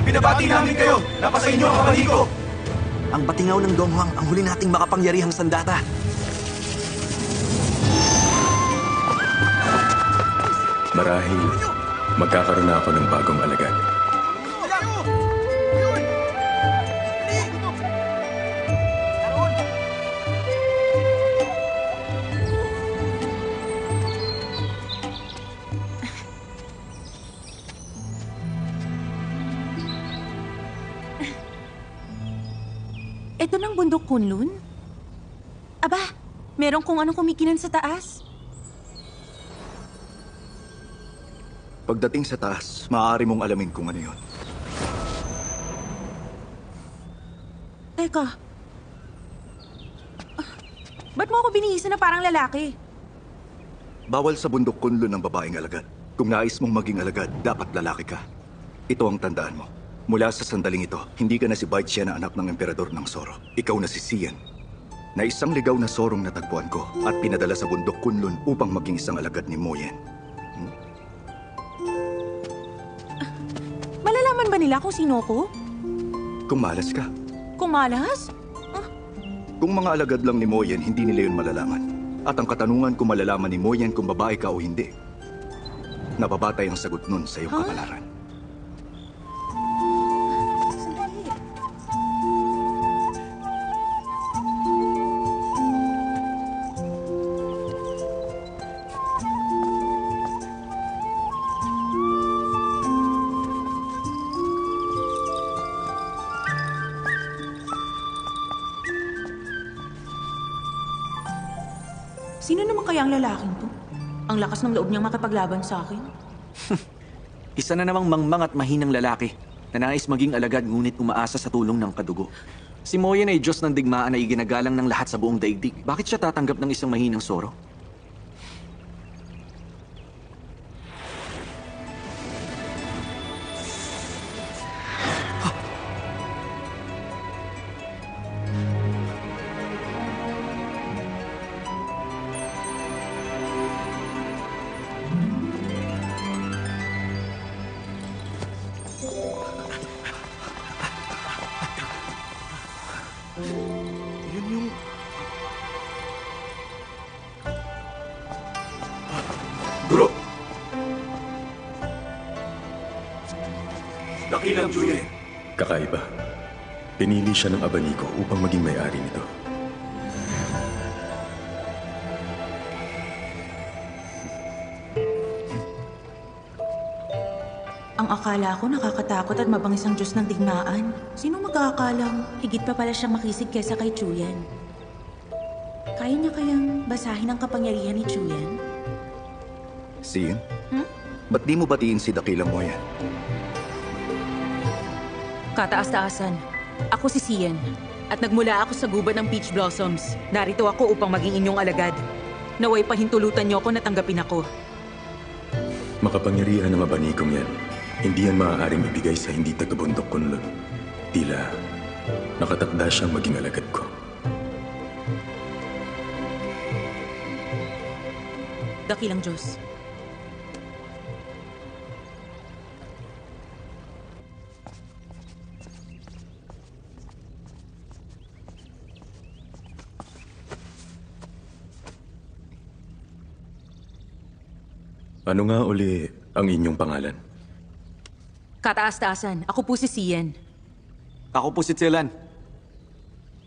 Binabati namin kayo! Napasa inyo ang kabaligo! Ang batingaw ng Donghang ang huli nating makapangyarihang sandata. Marahil, magkakaroon na ako ng bagong alagad. Ito ng bundok Kunlun? Aba, meron kung anong kumikinan sa taas. Pagdating sa taas, maaari mong alamin kung ano yun. Teka. Ba't mo ako binihisan na parang lalaki? Bawal sa bundok Kunlun ng babaeng alagad. Kung nais mong maging alagad, dapat lalaki ka. Ito ang tandaan mo. Mula sa sandaling ito, hindi ka na si Baitia na anak ng emperador ng Soro. Ikaw na si Xian, na isang ligaw na sorong natagpuan ko at pinadala sa bundok Kunlun upang maging isang alagad ni Moyen. Malalaman ba nila kung sino ko? Kung malas ka. Kung malas? Kung mga alagad lang ni Moyen, hindi nila yun malalaman. At ang katanungan kung malalaman ni Moyen kung babae ka o hindi, nababatay ang sagot nun sa iyong kapalaran. Sino naman kaya ang lalaking to? Ang lakas ng loob niyang makipaglaban sa akin. Isa na namang mangmang at mahinang lalaki na nais maging alagad ngunit umaasa sa tulong ng kadugo. Si Moyen ay Diyos ng digmaan na iginagalang ng lahat sa buong daigdig. Bakit siya tatanggap ng isang mahinang Soro? Yun yung... Guro! Dakilang Juyen! Kakaiba. Pinili siya ng abaniko upang maging may-ari nito. Ang akala ko nakakatakot at mabangis ang Diyos ng digmaan. Sino mag-aakalang higit pa pala siyang makisig kesa kay Chuyan? Kaya niya kayang basahin ang kapangyarihan ni Chuyan? Xian? Ba't di mo batiin si Dakilang Moyen? Kataas-taasan. Ako si Xian. At nagmula ako sa gubat ng Peach Blossoms. Narito ako upang maging inyong alagad. Naway pahintulutan niyo ako na tanggapin ako. Makapangyarihan ng abanikong yan. Hindi yan maaaring ibigay sa hindi taga-bundok Kunlun. Tila, nakatakda siyang maging alagad ko. Dakilang Diyos. Ano nga uli ang inyong pangalan? Kataas-taasan. Ako po si Xian. Ako po si Tsilan.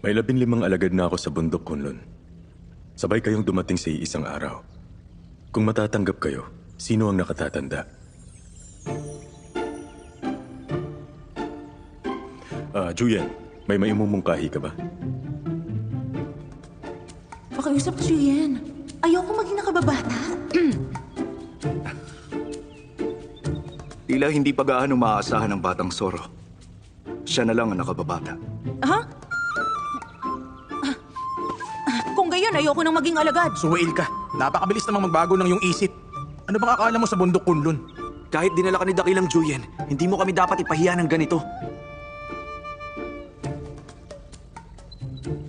May 15 alagad na ako sa bundok Kunlun. Sabay kayong dumating sa isang araw. Kung matatanggap kayo, sino ang nakatatanda? Juyen, may maimumungkahi ka ba? Pakiusap ko, Chuyan. Ayoko maging nakababata. Tila hindi pa gaano maaasahan ng batang Soro. Siya na lang ang nakababata. Ha? ngayon, ayoko nang maging alagad. Suwail ka. Napakabilis namang magbago ng iyong isip. Ano bang akala mo sa bundok Kunlun? Kahit dinala ka ni Dakilang Juyen, hindi mo kami dapat ipahiya ng ganito.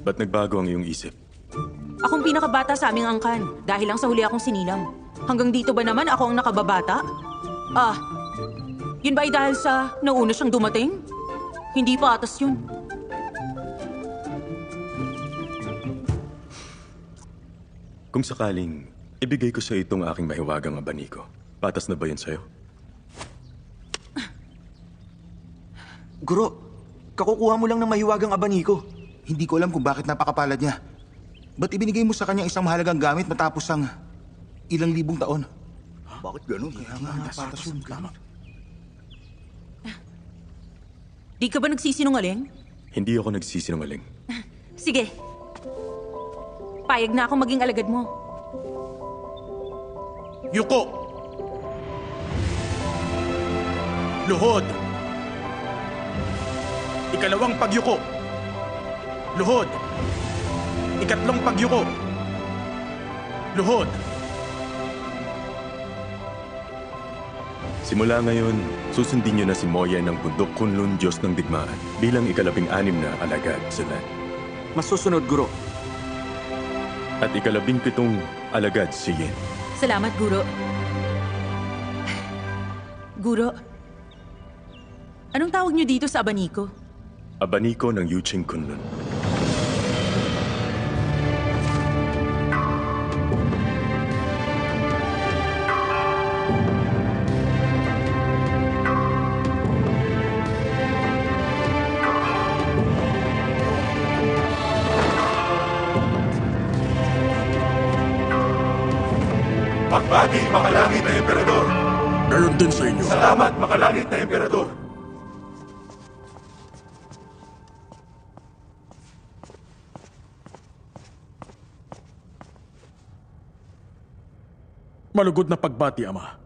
Ba't nagbago ang iyong isip? Akong pinakabata sa aming angkan, dahil lang sa huli akong sinilang. Hanggang dito ba naman ako ang nakababata? Yun ba ay dahil sa nauna siyang dumating? Hindi pa atas yun. Kung sakaling ibigay ko sa itong aking mahiwagang abaniko, patas na ba yun sa'yo? Guro, kakukuha mo lang ng mahiwagang abaniko. Hindi ko alam kung bakit napakapalad niya. Ba't ibinigay mo sa kanya isang mahalagang gamit matapos ang ilang libong taon? Bakit ganun? Kaya nga, napatas yun. Tama. Di ka ba nagsisinungaling? Hindi ako nagsisinungaling. Sige. Payag na akong maging alagad mo. Yuko! Luhod! Ikalawang pagyuko! Luhod! Ikatlong pagyuko! Luhod! Simula ngayon, susundin niyo na si Moya ng bundok Kunlun, Diyos ng Digmaan, bilang ika-16 na alagad sa land. Masusunod, Guro. At ika-17 alagad si Yin. Salamat, Guro. Guro, anong tawag niyo dito sa abaniko? Abaniko ng Yuching Kunlun. Pagbati, makalangit na Emperador! Gayon din sa inyo. Salamat, makalangit na Emperador! Malugod na pagbati, Ama.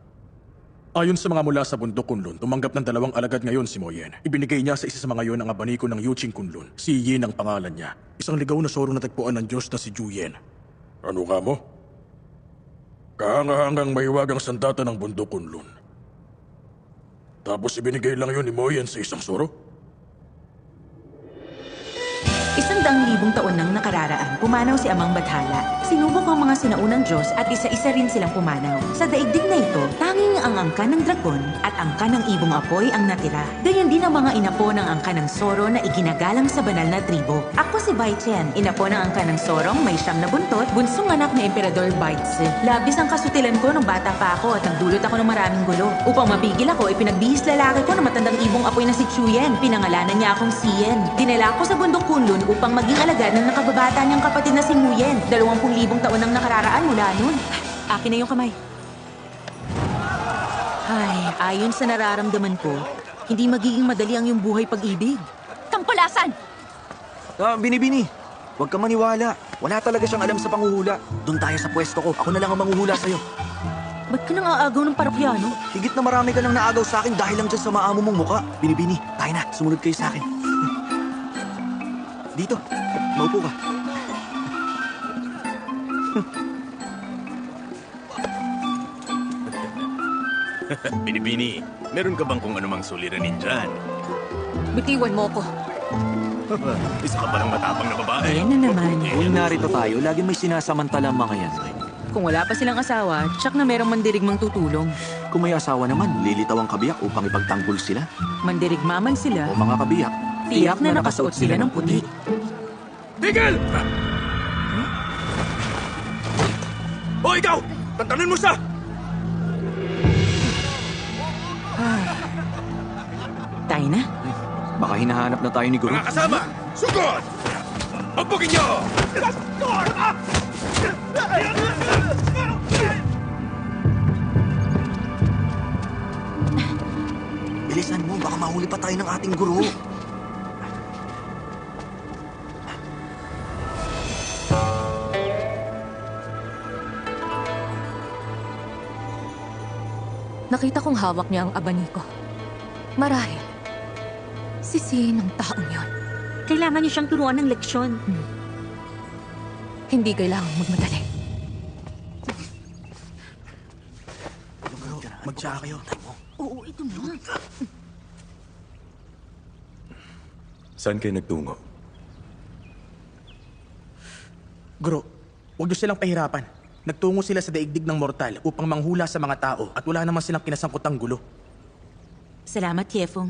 Ayon sa mga mula sa bundok Kunlun, tumanggap ng 2 alagad ngayon si Moyen. Ibinigay niya sa isa sa mga yon ang abaniko ng Yuching Kunlun. Si Yin ang pangalan niya. Isang ligaw na soro na tagpuan ng Diyos na si Juyen. Ano ka mo? Kahangahangang mahiwagang sandata ng bundok Kunlun. Tapos ibinigay lang yun ni Moyen sa isang soro? 100,000 taon nang nakararaan, pumanaw si Amang Bathala. Sinubok ang mga sinaunang Diyos at isa-isa rin silang pumanaw. Sa daigdig na ito, tanging ang angka ng dragon at angka ng ibong apoy ang natira. Gayon din ang mga inapo ng angka ng Soro na iginagalang sa banal na tribo. Ako si Bai Chen, inapo ng angka ng Sorong may 9 na buntot, bunsong anak ni Emperador Baitse. Labis ang kasutilan ko nung bata pa ako at nagdulot ako ng maraming gulo. Upang mapigil ako, ipinagbihis lalaki ko na matandang ibong apoy na si Chuyen. Pinangalanan niya akong Siyen. Dinala ko sa bundok Kunlun upang maging alagad ng nakababata niyang kapatid na si Nguyen. 20,000 taon nang nakararaan mula nun. Akin na yung kamay. Ay, ayon sa nararamdaman ko, hindi magiging madali ang iyong buhay pag-ibig. Kampalasan! Binibini, huwag ka maniwala. Wala talaga siyang alam sa panguhula. Doon tayo sa pwesto ko. Ako na lang ang manguhula sa'yo. Ba't ka nang aagaw ng parokyano? Higit na marami ka nang naagaw sa akin dahil lang dyan sa maamo mong muka. Binibini, tayo na. Sumunod kayo sa akin. Dito, maupo ka. Binibini, meron ka bang kung anumang suliranin dyan? Bitiwan mo ko. Isa ka palang matapang na babae. Ayan na naman. Kung narito tayo, lagi may sinasamantala mga yan. Kung wala pa silang asawa, tsak na merong mandirigmang tutulong. Kung may asawa naman, lilitaw ang kabiyak upang ipagtanggol sila. Mandirigma man sila, O mga kabiyak, tiyak na nakasuot sila ng puti. Tigil! O ikaw! Tantanan mo siya! Tayo na. baka hinahanap na tayo ni Guru. Mga kasama, sugod! Pagbugin niyo! Bilisan mo, baka mahuli pa tayo ng ating guro. Nakita kong hawak niya ang abaniko. Marahil, sisihin ng taong yon. Kailangan niyo siyang turuan ng leksyon. Hindi kailangan magmadali. Magtsaka kayo. Oo, ito na. Saan kayo nagtungo? Guro, huwag niyo silang pahirapan. Nagtungo sila sa daigdig ng mortal upang manghula sa mga tao at wala naman silang kinasangkutang gulo. Salamat, Tiefong.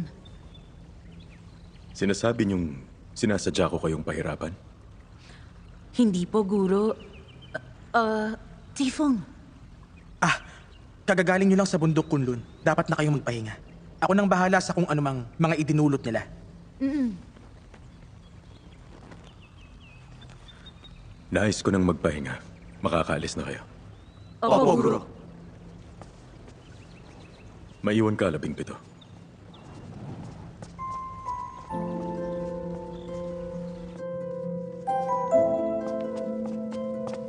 Sinasabi niyong sinasadya ko kayong pahirapan? Hindi po, Guro. Tiefong. Kagagaling niyo lang sa bundok Kunlun. Dapat na kayong magpahinga. Ako nang bahala sa kung anumang mga idinulot nila. Nais ko nang magpahinga. Makakaalis na kayo. Opo, Guro. Maiwan ka, 17.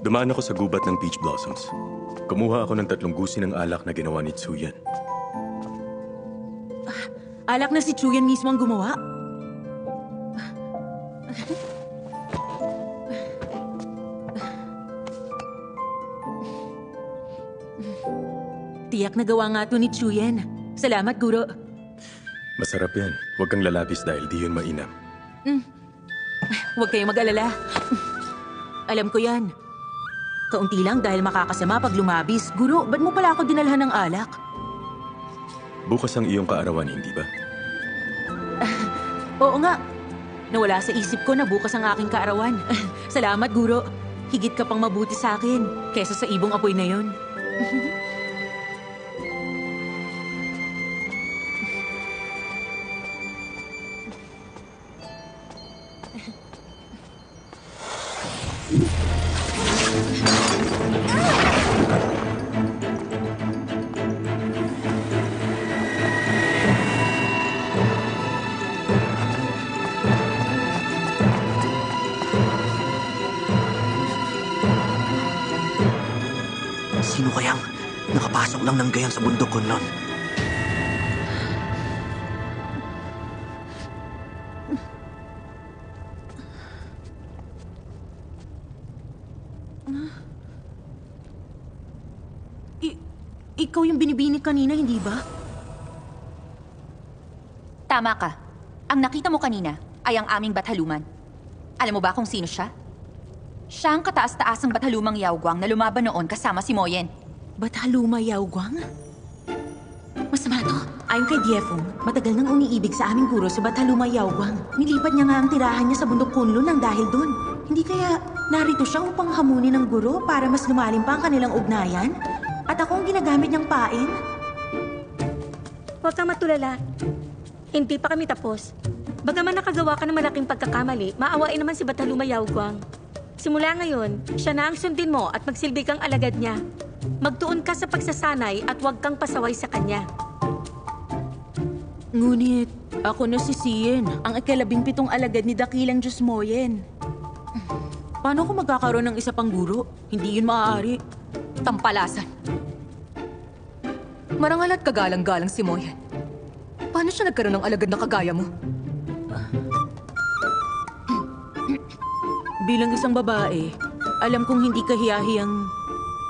Dumaan ako sa gubat ng peach blossoms. Kumuha ako ng 3 gusi ng alak na ginawa ni Tsuyan. Alak na si Chuyan mismo ang gumawa? Tiyak na gawa nga to ni Chuyan. Salamat, Guro. Masarap yan. Huwag kang lalabis dahil di yun mainam. Huwag kayong mag-alala. Alam ko yan. Kaunti lang dahil makakasama pag lumabis. Guro, ba't mo pala ako dinalhan ng alak? Bukas ang iyong kaarawan, hindi ba? Oo nga. Nawala sa isip ko na bukas ang aking kaarawan. Salamat, Guro. Higit ka pang mabuti sa akin kesa sa ibong apoy na yon. Sino kayang nakapasok lang ng gayang sa bundok Kunlun? Ikaw yung binibinig kanina, hindi ba? Tama ka. Ang nakita mo kanina ay ang aming bathaluman. Alam mo ba kung sino siya? Siya ang kataas-taasang bathalumang Yaogwang na lumaban noon kasama si Moyen. Bathaluma Yaogwang? Masama to. Ayon kay Diefong, matagal nang umiibig sa aming guro si Bathaluma Yaogwang. Nilipat niya nga ang tirahan niya sa bundok Kunlun nang dahil doon. Hindi kaya narito siya upang hamunin ng guro para mas lumalim pa ang kanilang ugnayan? At ako ang ginagamit niyang pain? Huwag kang matulala. Hindi pa kami tapos. Bagaman nakagawa ka ng malaking pagkakamali, maawain naman si Bathaluma Yaogwang. Simula ngayon, siya na ang sundin mo at magsilbi kang alagad niya. Magtuon ka sa pagsasanay at huwag kang pasaway sa kanya. Ngunit, ako na si Sien, ang ika-17 alagad ni Dakilang Diyos Moyen. Paano kung magkakaroon ng isa pang guro? Hindi yun maaari. Tampalasan. Marangal at kagalang-galang si Moyen. Paano siya nagkaroon ng alagad na kagaya mo? Bilang isang babae, alam kong hindi kahiyahiyang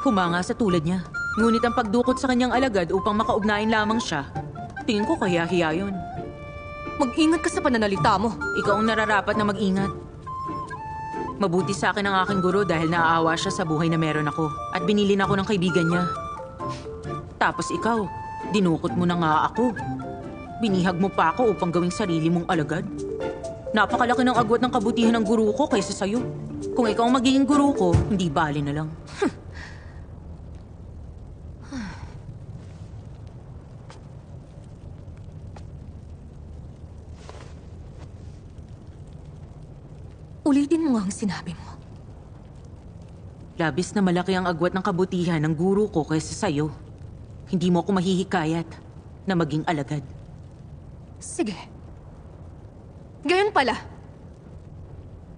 humanga sa tulad niya. Ngunit ang pagdukot sa kanyang alagad upang makaugnayan lamang siya, tingin ko kahiyahiya yun. Mag-ingat ka sa pananalita mo. Ikaw ang nararapat na mag-ingat. Mabuti sa akin ang aking guro dahil naaawa siya sa buhay na meron ako at binilin ako ng kaibigan niya. Tapos ikaw, dinukot mo na nga ako. Binihag mo pa ako upang gawing sarili mong alagad. Napakalaki ng agwat ng kabutihan ng guro ko kaysa sa'yo. Kung ikaw ang magiging guro ko, hindi bali na lang. Ulitin mo nga ang sinabi mo. Labis na malaki ang agwat ng kabutihan ng guro ko kaysa sa'yo. Hindi mo ako mahihikayat na maging alagad. Sige. Gayon pala.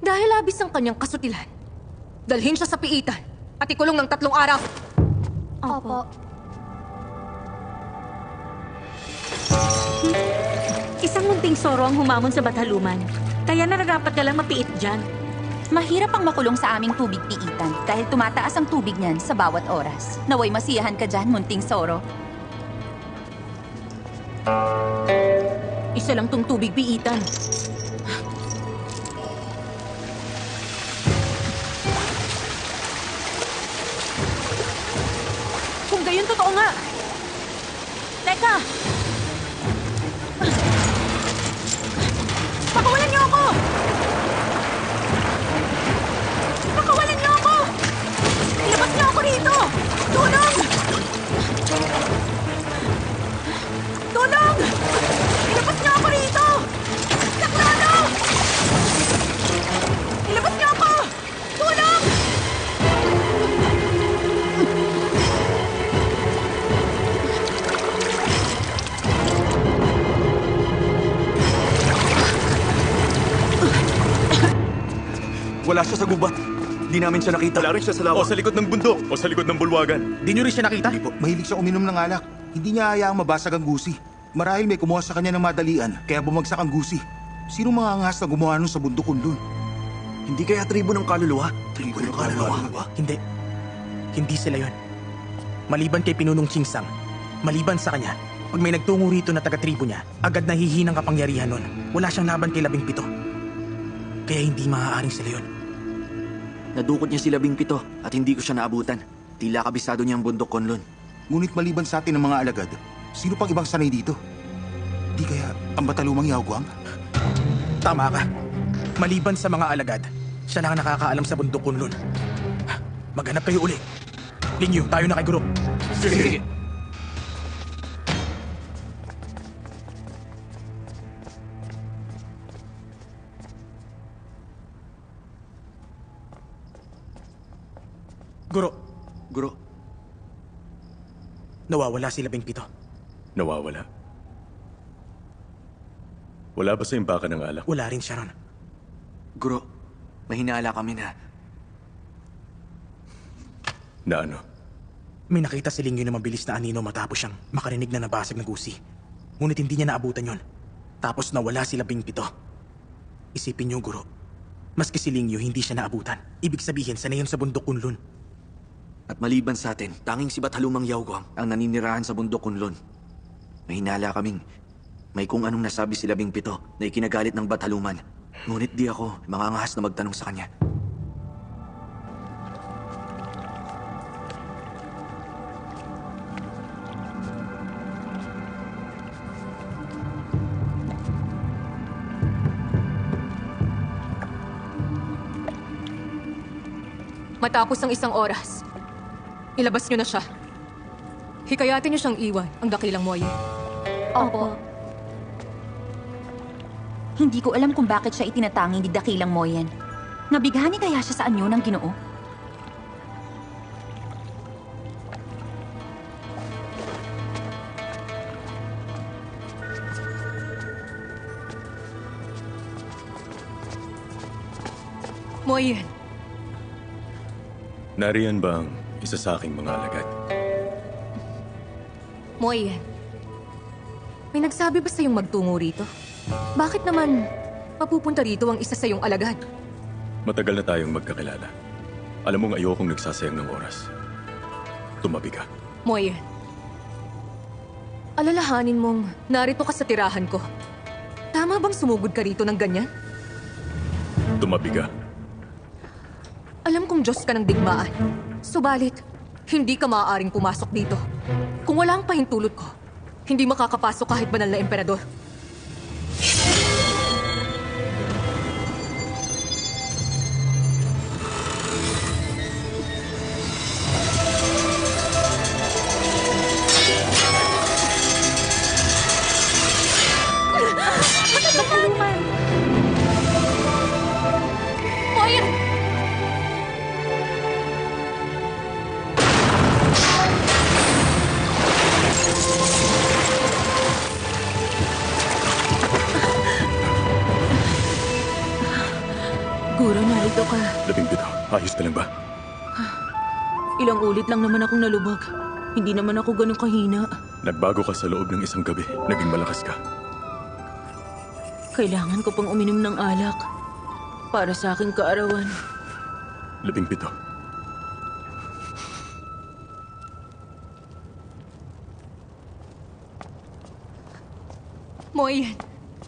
Dahil labis ang kanyang kasutilan, dalhin siya sa piitan at ikulong ng 3 araw. Opo. Isang munting soro ang humamon sa bathaluman. Kaya nararapat na lang mapiit dyan. Mahirap ang makulong sa aming tubig piitan dahil tumataas ang tubig niyan sa bawat oras. Naway masiyahan ka dyan, munting Zoro. Isa lang tong tubig piitan. Kung gayon, totoo nga. Teka! Pakawalan niyo ako! Pakawalan niyo ako! Ilabas niyo ako rito! Tulong! Tulong! Ilabas niyo ako rito! Saklado! Ilabas niyo ako! Tulong! Wala siya sa gubat. Di namin siya nakita. Wala rin siya sa O lawa. sa likod ng bundok, o sa likod ng bulwagan. Di nyo rin siya nakita? Mahilig siya uminom ng alak. Hindi niya hayaang mabasag ang gusi. Marahil may kumuha sa kanya ng madalian, kaya bumagsak ang gusi. Sino mga angas na gumawa nun sa bundok kunlun? Hindi kaya tribo ng kaluluwa? Tribo ng kaluluwa? Hindi. Hindi sila yon. Maliban kay Pinunong Chingsang, maliban sa kanya, pag may nagtungo rito na taga-tribo niya, agad nahihinang kapangyarihan nun. Wala siyang laban kay 17. Kaya hindi maaaring sila yon. Nadukot niya si 17 at hindi ko siya naabutan. Tila kabisado niya ang bundok Kunlun. Ngunit maliban sa atin ng mga alagad, sino pang ibang sanay dito? Di kaya ang Batalumang Yaoguang? Tama ka. Maliban sa mga alagad, siya lang ang nakakaalam sa bundok Kunlun. Maghanap kayo uli. Lingyu, tayo na kay Guro. Sige. Guro, Guro, nawawala si 17. Nawawala. Wala ba sa imbaka ng alak? Wala rin siya ron. Guro, may hinala kami na Na ano? May nakita si Lingyu na mabilis na anino matapos siyang makarinig na nabasag na gusi. Ngunit hindi niya naabutan yon. Tapos nawala si 17. Isipin niyo, Guro. Maski si Lingyu, hindi siya naabutan. Ibig sabihin, sanay yun sa bundok Kunlun. at maliban sa atin, tanging si Batalumang Yaoguang ang naninirahan sa bundok Kunlun. May hinala kaming may kung anong nasabi si 17 na ikinagalit ng Bataluman. Ngunit di ako mangangahas na magtanong sa kanya. Matapos ang isang oras, ilabas niyo na siya. Hikayatin niyo siyang iwan ang dakilang Moye. Opo. Hindi ko alam kung bakit siya itinatanging ni Dakilang Moyen. Nabighani kaya siya sa anyo ng Ginoo? Moyen, Nariyan ba ang isa sa aking mga alagad? Moyen. May nagsabi ba sa'yong magtungo rito? Bakit naman mapupunta rito ang isa sa iyong alagad? Matagal na tayong magkakilala. Alam mong ayokong nagsasayang ng oras. Tumabi ka. Moyen, alalahanin mong narito ka sa tirahan ko. Tama bang sumugod ka rito ng ganyan? Tumabi ka. Alam kong Diyos ka ng digmaan. Subalit, hindi ka maaaring pumasok dito. Kung wala ang pahintulot ko, hindi makakapasok kahit banal na emperador. Bataluman! Moyen! Guro, narito ka. 17, ayos ka lang ba? Ilang ulit lang naman akong nalubog. Hindi naman ako ganun kahina. Nagbago ka sa loob ng isang gabi. Naging malakas ka. Kailangan ko pang uminom ng alak. para sa aking kaarawan. 17. Moyen!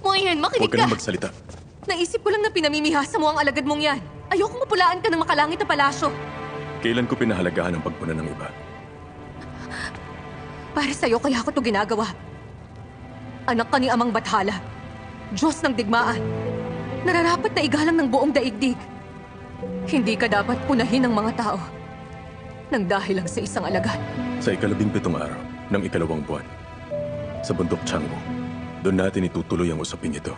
Moyen, makinig Huwag ka ka! nang magsalita. Naisip ko lang na pinamimihasa mo ang alagad mong yan. Ayokong mapulaan ka ng makalangit na palasyo. Kailan ko pinahalagahan ang pagpuna ng iba? Para sa'yo kaya ako to ginagawa. Anak ka ni Amang Bathala. Diyos ng digmaan. Nararapat na igalang ng buong daigdig. Hindi ka dapat punahin ng mga tao nang dahil lang sa isang alagad. Sa 17 araw ng 2 buwan, sa bundok Changwu, doon natin itutuloy ang usaping ito.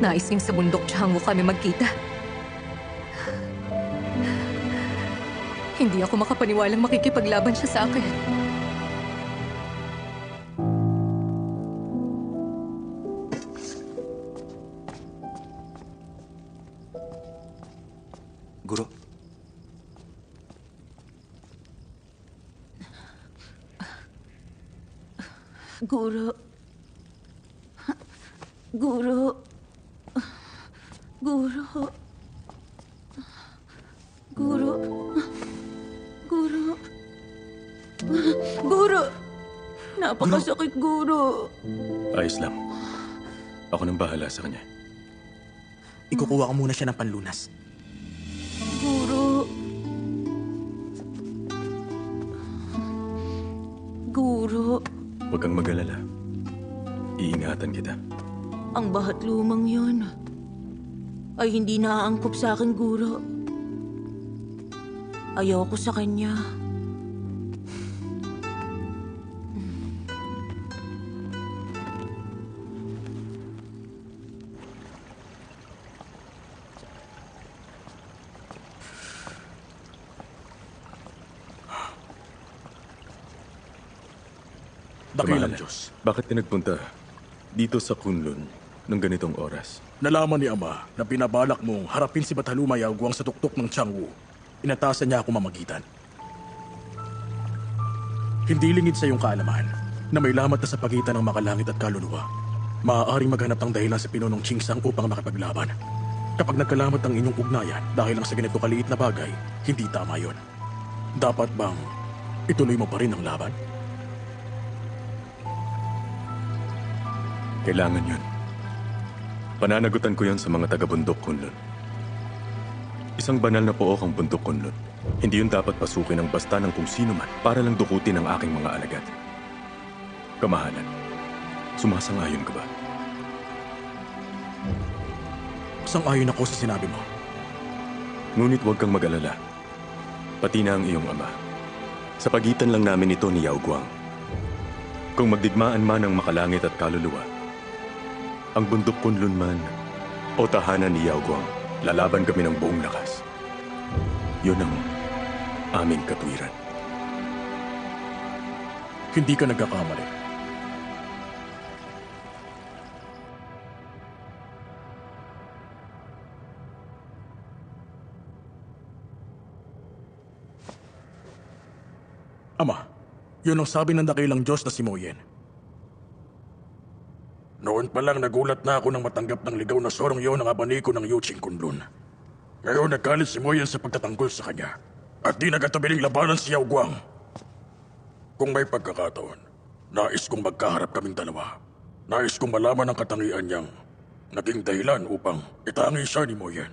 Nais niyang sa bundok Changwu kami magkita. Hindi ako makapaniwalang makikipaglaban siya sa akin. Guro, Guro. Guro. Guro. Guro. Guro. Guro. Napakasakit, Guro. Ayos lang. Ako nang bahala sa kanya. Ikukuha ko muna siya ng panlunas. Guro. Guro. Huwag kang mag-alala. Iingatan kita. Ang bahat lumang yon ay hindi naaangkop sa akin, Guro. Ayoko sa kanya. Dakilang Kamahalan, Diyos. bakit ka nagpunta dito sa Kunlun ng ganitong oras? Nalaman ni Ama na pinabalak mong harapin si Bathaluma Yaogwang sa tuktok ng Changwu. Inatasan niya ako mamagitan. Hindi lingid sa iyong kaalaman na may lamat na sa pagitan ng makalangit at kaluluwa. Maaaring maghanap ng dahilan sa pinunong Chingsang upang makipaglaban. Kapag nagkalamat ang inyong ugnayan dahil lang sa ganito kaliit na bagay, hindi tama yon. Dapat bang ituloy mo pa rin ang laban? Kailangan yun. Pananagutan ko yan sa mga taga-bundok Kunlun. Isang banal na pook ang bundok Kunlun. Hindi yun dapat pasukin ng basta ng kung sino man para lang dukutin ang aking mga alagad. Kamahalan, sumasang-ayon ka ba? Sang-ayon ako sa sinabi mo. Ngunit huwag kang mag-alala. Pati na ang iyong ama. Sa pagitan lang namin ito ni Yaogwang. Kung magdigmaan man ang makalangit at kaluluwa, ang bundok Kunlun man o tahanan ni Yaogwang, lalaban kami ng buong lakas. Yun ang aming katwiran. Hindi ka nagkakamali. Ama, yun ang sabi ng dakilang Diyos na si Moyen. Noon pa lang nagulat na ako nang matanggap ng ligaw na sorong yun ang abaniko ng Yuching Kunlun. Ngayon nagkalit si Moyen sa pagtatanggol sa kanya. At di nagkatabiling labanan si Yaogwang. Kung may pagkakataon, nais kong magkaharap kaming dalawa. Nais kong malaman ang katangian niyang naging dahilan upang itangi siya ni Moyen.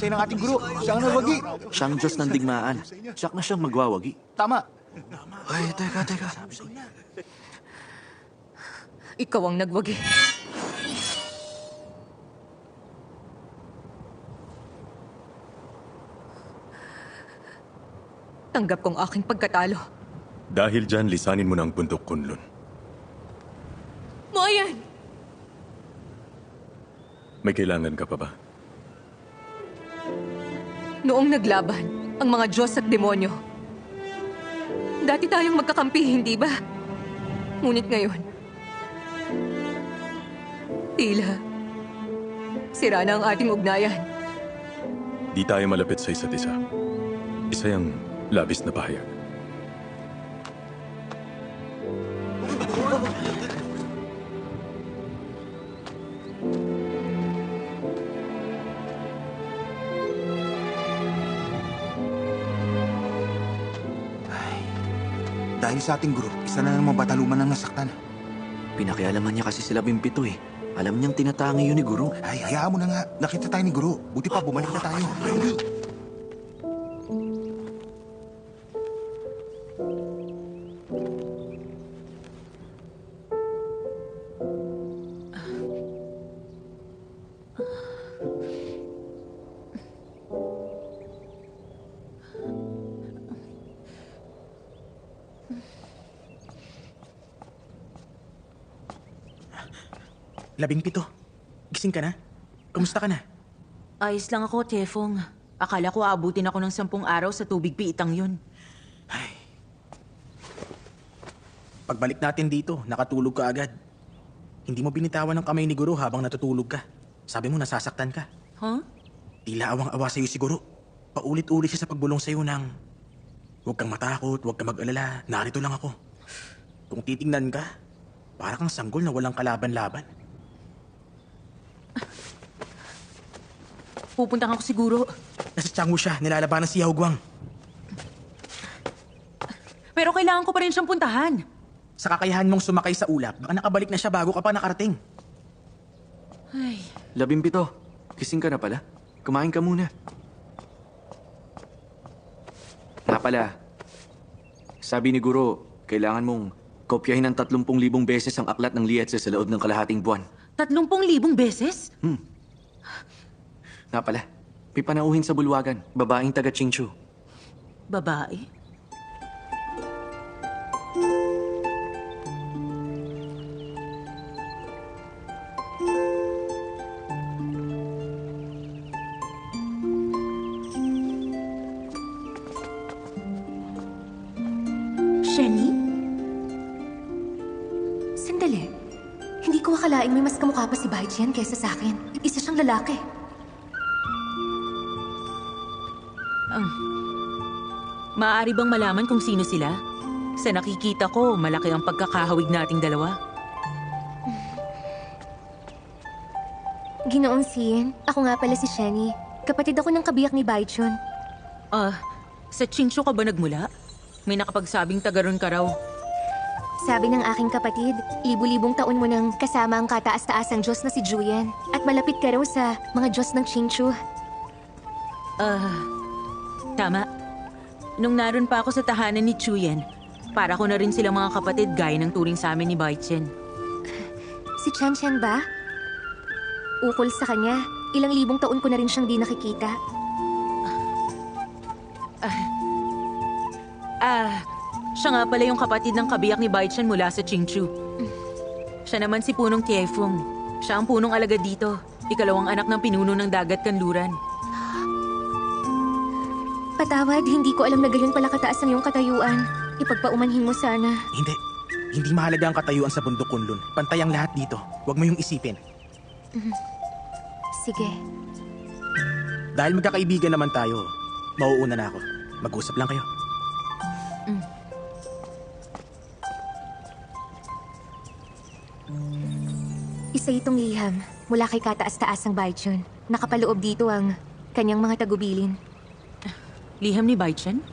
husay ng ating guro. Siya ang nawagi. Siyang Diyos ng digmaan. Siyak na siyang magwawagi. Tama. Ay, teka. Ikaw ang nagwagi. Tanggap kong aking pagkatalo. Dahil dyan, lisanin mo na ang bundok Kunlun. Moyen! May kailangan ka pa ba? Noong naglaban, ang mga Diyos at demonyo. Dati tayong magkakampi, hindi ba? Ngunit ngayon, tila, sira na ang ating ugnayan. Di tayo malapit sa isa't isa. Isa yung labis na pahayag. Dahil sa ating guro, isa na namang bataluman ang nasaktan. Pinakialaman niya kasi sila Bimpito eh. Alam niyang tinatangi yun ni Guro. Ay, hayaan mo na nga. Nakita tayo ni guro. Buti pa, bumalik na tayo. Labing pito. Gising ka na? Kamusta ka na? Ayos lang ako, Tefong. Akala ko aabutin ako ng 10 araw sa tubig piitang yun. Pagbalik natin dito, nakatulog ka agad. Hindi mo binitawan ng kamay ni Guro habang natutulog ka. Sabi mo nasasaktan ka. Huh? Tila awang-awa sa'yo si Guro. Paulit-ulit siya sa pagbulong sa'yo ng huwag kang matakot, huwag kang mag-alala, narito lang ako. Kung titingnan ka, para kang sanggol na walang kalaban-laban. Pupuntahan ako siguro. Nasa Tianghu siya, nilalabanan si Yao Guang. Pero kailangan ko pa rin siyang puntahan. Sa kakayahan mong sumakay sa ulap, baka nakabalik na siya bago ka pa nakarating. Ay, Labimpito, gising ka na pala. Kumain ka muna. Nga pala, sabi ni Guro, kailangan mong kopyahin ng 30,000 beses ang aklat ng Lietse sa loob ng kalahating buwan. 30,000 beses? Nga pala, may panauhin sa bulwagan, babaeng taga Qingchu. Babae? Shenny? Sandali. Hindi ko akalaing may mas kamukha pa si Baijian kaysa sa akin. Isa siyang lalaki. Maaari bang malaman kung sino sila? Sa nakikita ko, malaki ang pagkakahawig nating dalawa. Ginoong Sien, ako nga pala si Shenny. Kapatid ako ng kabiyak ni Baichun. Sa Qingchu ka ba nagmula? May nakapagsabing tagaron ka raw. Sabi ng aking kapatid, libu-libong taon mo nang kasama ang kataas-taasang Diyos na si Juyen. At malapit ka raw sa mga Diyos ng Qingchu. Tama. Nung naroon pa ako sa tahanan ni Chuyen, para ko na rin silang mga kapatid gaya ng turing sa amin ni Baichen. Si Chan Chan ba? Ukol sa kanya, ilang libong taon ko na rin siyang di nakikita. Siya nga pala yung kapatid ng kabiyak ni Baichen mula sa Qingchu. Siya naman si Punong Tiefeng. Siya ang punong alagad dito. Ikalawang anak ng pinuno ng dagat kanluran. Patawad, hindi ko alam na gayon pala kataas ang iyong katayuan. Ipagpaumanhin mo sana. Hindi. Hindi mahalaga ang katayuan sa bundok Kunlun. Pantay ang lahat dito. Huwag mo yung isipin. Sige. Dahil magkakaibigan naman tayo, mauuna na ako. Mag-usap lang kayo. Isa itong liham mula kay kataas-taasang Baichun. Nakapaloob dito ang kanyang mga tagubilin. Liham ni Baichen?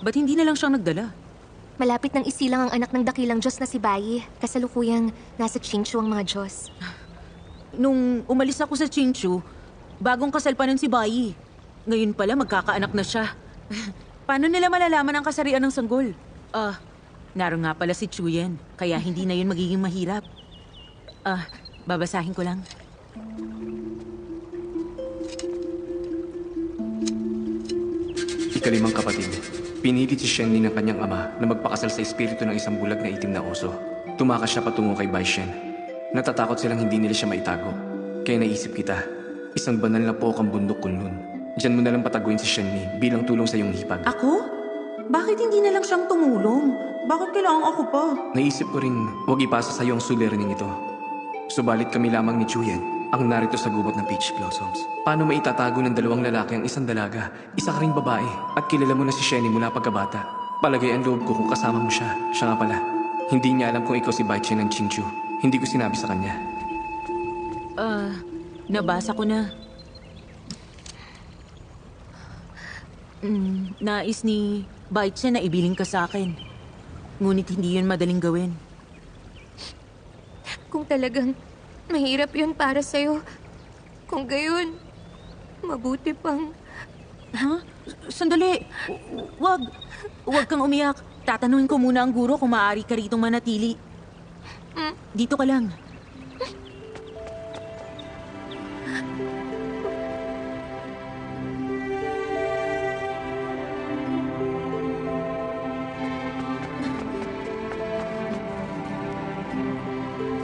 Ba't hindi na lang siyang nagdala? Malapit nang isilang ang anak ng dakilang Diyos na si Bai. Kasalukuyang nasa Qingchu ang mga Diyos. Nung umalis ako sa Qingchu, bagong kasal pa nun si Bai. Ngayon pala magkakaanak na siya. Paano nila malalaman ang kasarian ng sanggol? Naroon nga pala si Chuyen, kaya hindi na yun magiging mahirap. Babasahin ko lang. Ikalimang kapatid, pinilit si Shenli ng kanyang ama na magpakasal sa espiritu ng isang bulag na itim na oso. Tumakas siya patungo kay Baishen. Natatakot silang hindi nila siya maitago. Kaya naisip kita, isang banal na po ang bundok Kunlun. Diyan mo nalang pataguin si Shenli bilang tulong sa iyong hipag. Ako? Bakit hindi na lang siyang tumulong? Bakit kailangan ako pa? Naisip ko rin, huwag ipasa sa iyo ang suliraning ito. Subalit kami lamang ni Chuyen ang narito sa gubat ng Peach Blossoms. Paano maitatago ng dalawang lalaki ang isang dalaga, isa ka ring babae, at kilala mo na si Shenny mula pagkabata? Palagay ang loob ko kung kasama mo siya. Siya nga pala, hindi niya alam kung ikaw si Baichen ng Qingqiu. Hindi ko sinabi sa kanya. Nabasa ko na. Nais ni Baichen na ibiling ka sa akin. Ngunit hindi yun madaling gawin. Kung talagang mahirap yun para sa'yo, kung gayon, mabuti pang... Ha? Sandali! Huwag kang umiyak. Tatanungin ko muna ang guro kung maaari ka ritong manatili. Dito ka lang.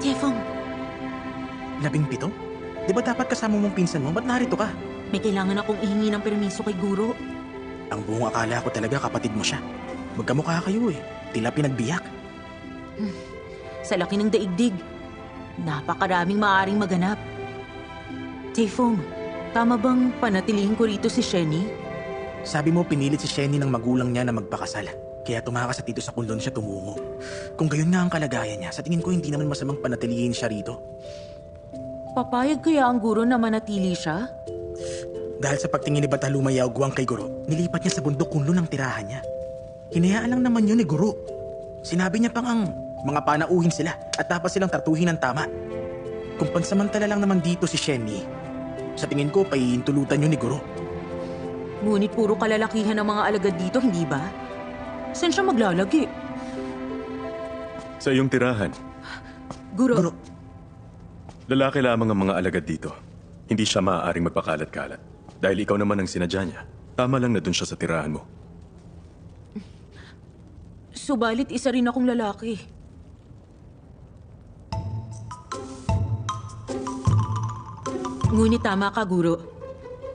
Tiefong, 17? Di ba dapat kasama mong pinsan mo? Ba't narito ka? may kailangan akong ihingi ng permiso kay guro. Ang buong akala ko talaga kapatid mo siya. Magkamukha kayo eh. Tila pinagbiyak. Sa laki ng daigdig, napakaraming maaaring maganap. Tiefong, tama bang panatilihin ko rito si Shenny? Sabi mo pinilit si Shenny ng magulang niya na magpakasal. Kaya tumakas at dito sa Kunlun siya tumungo. Kung gayon nga ang kalagayan niya, sa tingin ko hindi naman masamang panatilihin siya rito. Papayag kaya ang guro na manatili siya? Dahil sa pagtingin ni Bataluma Yaoguang kay Guro, nilipat niya sa bundok Kunlun ang tirahan niya. Hinayaan lang naman yun ni Guro. Sinabi niya pang ang mga panauhin sila at dapat silang tartuhin ng tama. Kung pansamantala lang naman dito si Shenny, sa tingin ko paiintulutan yun ni Guro. Ngunit puro kalalakihan ang mga alagad dito, hindi ba? Saan siya maglalagi? Sa iyong tirahan, Guro. lalaki lamang ang mga alagad dito. Hindi siya maaaring magpakalat-kalat. Dahil ikaw naman ang sinadya niya. Tama lang na dun siya sa tirahan mo. Subalit isa rin akong lalaki. Ngunit tama ka, Guro.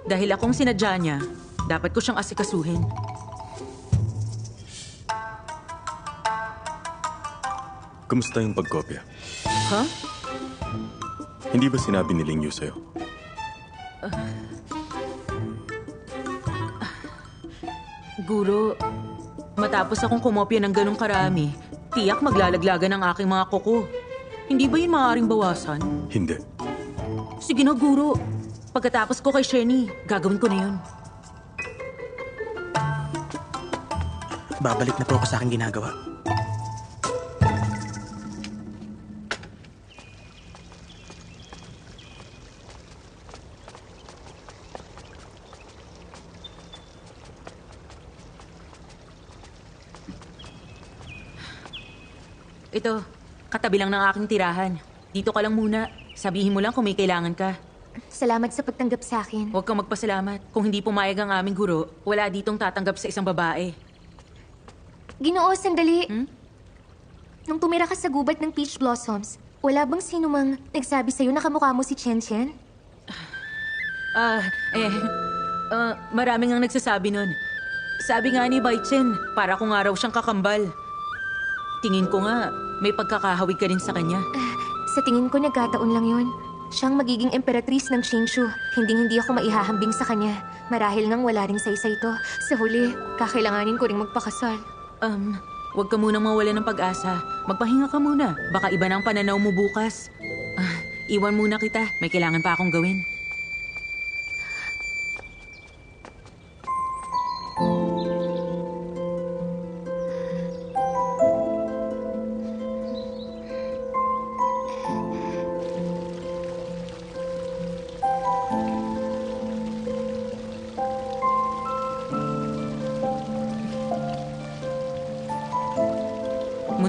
Dahil akong sinadya niya, dapat ko siyang asikasuhin. Kumusta yung pagkopya? Ha? Hindi ba sinabi ni Ling Yu sa'yo? Guro, matapos akong kumopya ng ganong karami, tiyak maglalaglagan ang aking mga kuko. Hindi ba yun maaaring bawasan? Hindi. Sige na, Guro. Pagkatapos ko kay Shenny, gagawin ko na yun. Babalik na po ako sa aking ginagawa. Ito, katabi lang ng aking tirahan. Dito ka lang muna. Sabihin mo lang kung may kailangan ka. Salamat sa pagtanggap sa akin. Huwag kang magpasalamat. Kung hindi pumayag ang aming guro, wala ditong tatanggap sa isang babae. Ginoo, sandali. Nung tumira ka sa gubat ng Peach Blossoms, wala bang sino mang nagsabi sa'yo na kamukha mo si Chen Chen? Maraming ang nagsasabi nun. Sabi nga ni Baichen, para ko nga raw siyang kakambal. Tingin ko nga, may pagkakahawig ka rin sa kanya. Sa tingin ko, nagkataon lang yon. Siyang magiging emperatris ng Qingqiu. Hindi ako maihahambing sa kanya. Marahil ngang wala ring saysay ito. Sa huli, kakailanganin ko ring magpakasal. Huwag ka munang mawala ng pag-asa. Magpahinga ka muna. Baka iba na ang pananaw mo bukas. Iwan muna kita. May kailangan pa akong gawin.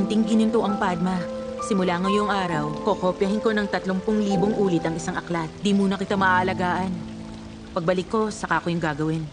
Ginting gininto ang Padma. Simula ngayong araw, kokopyahin ko ng 30,000 ulit ang isang aklat. Di muna kita maaalagaan. Pagbalik ko, saka ko yung gagawin.